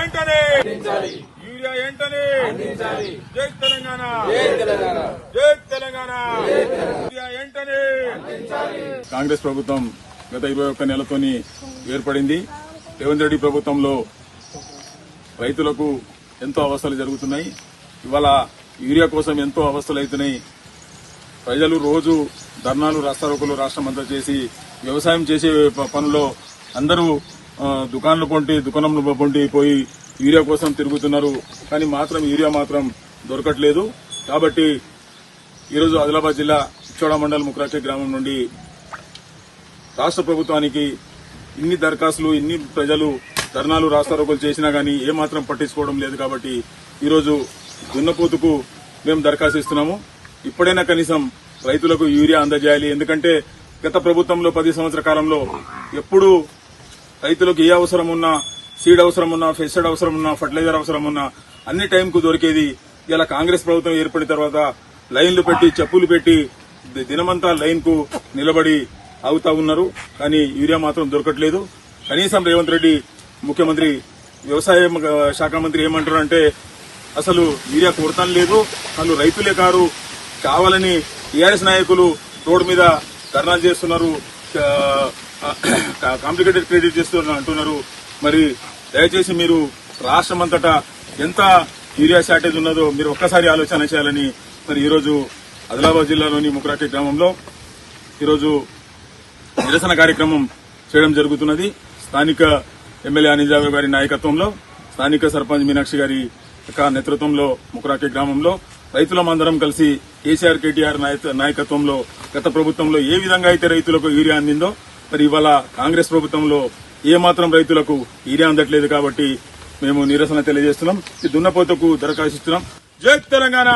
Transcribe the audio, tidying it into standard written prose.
ఏంటనే యూరియా ఏంటనే జై తెలంగాణ జై తెలంగాణ యూరియా ఏంటనే కాంగ్రెస్ ప్రభుత్వం గత 21 నెలతోని ఏర్పడింది. రేవంత్ రెడ్డి ప్రభుత్వంలో రైతులకు ఎంతో అవస్థలు జరుగుతున్నాయి. ఇవాళ యూరియా కోసం ఎంతో అవస్థలు అవుతున్నాయి. ప్రజలు రోజు ధర్నాలు రాస్తారోకోలు రాష్ట్రమంతా చేసి వ్యవసాయం చేసే పనుల్లో అందరూ దుకాణంలో పొంటి పోయి యూరియా కోసం తిరుగుతున్నారు. కానీ యూరియా మాత్రం దొరకట్లేదు. కాబట్టి ఈరోజు ఆదిలాబాద్ జిల్లా ఇచ్చోడ మండల్ ముక్రాచె గ్రామం నుండి రాష్ట్ర ప్రభుత్వానికి ఇన్ని దరఖాస్తులు ఇన్ని ప్రజలు ధర్నాలు రాస్తారోకోలు చేసినా గానీ ఏమాత్రం పట్టించుకోవడం లేదు. కాబట్టి ఈరోజు దున్నపోతుకు మేము దరఖాస్తు ఇస్తున్నాము. ఇప్పుడైనా కనీసం రైతులకు యూరియా అందజేయాలి. ఎందుకంటే గత ప్రభుత్వంలో 10 సంవత్సరాల కాలంలో ఎప్పుడు రైతులకు ఏ అవసరం ఉన్నా, సీడ్ అవసరం ఉన్నా, పెస్టిసైడ్ అవసరం ఉన్నా, ఫర్టిలైజర్ అవసరం ఉన్నా అన్ని టైంకు దొరికేది. ఇలా కాంగ్రెస్ ప్రభుత్వం ఏర్పడిన తర్వాత లైన్లు పెట్టి చెప్పులు పెట్టి దినమంతా లైన్ కు నిలబడి అవుతా ఉన్నారు. కానీ యూరియా మాత్రం దొరకట్లేదు. కనీసం రేవంత్ రెడ్డి ముఖ్యమంత్రి వ్యవసాయ శాఖ మంత్రి ఏమంటారు అంటే అసలు యూరియా కొరతం లేదు, వాళ్ళు రైతులే కారు, కావాలని టీఆర్ఎస్ నాయకులు రోడ్డు మీద ధర్నాలు చేస్తున్నారు, కాంప్లికేటెడ్ క్రెడిట్ చేస్తున్నారు అంటున్నారు. మరి దయచేసి మీరు రాష్ట్రమంతటా ఎంత యూరియా షార్టేజ్ ఉన్నదో మీరు ఒక్కసారి ఆలోచన చేయాలని మరి ఈరోజు ఆదిలాబాద్ జిల్లాలోని ముక్రాటి గ్రామంలో ఈరోజు నిరసన కార్యక్రమం చేయడం జరుగుతున్నది. స్థానిక ఎమ్మెల్యే అనిజాబే గారి నాయకత్వంలో, స్థానిక సర్పంచ్ మీనాక్షి గారి నేతృత్వంలో ముక్రాటి గ్రామంలో రైతులమందరం కలిసి కేసీఆర్ కేటీఆర్ నాయకత్వంలో గత ప్రభుత్వంలో ఏ విధంగా అయితే రైతులకు యూరియా అందిందో మరి ఇవాళ కాంగ్రెస్ ప్రభుత్వంలో ఏమాత్రం రైతులకు యూరియా అందట్లేదు. కాబట్టి మేము నిరసన తెలియజేస్తున్నాం. ఈ దున్నపోతకు దరఖాస్తు ఇస్తున్నాం. జై తెలంగాణ.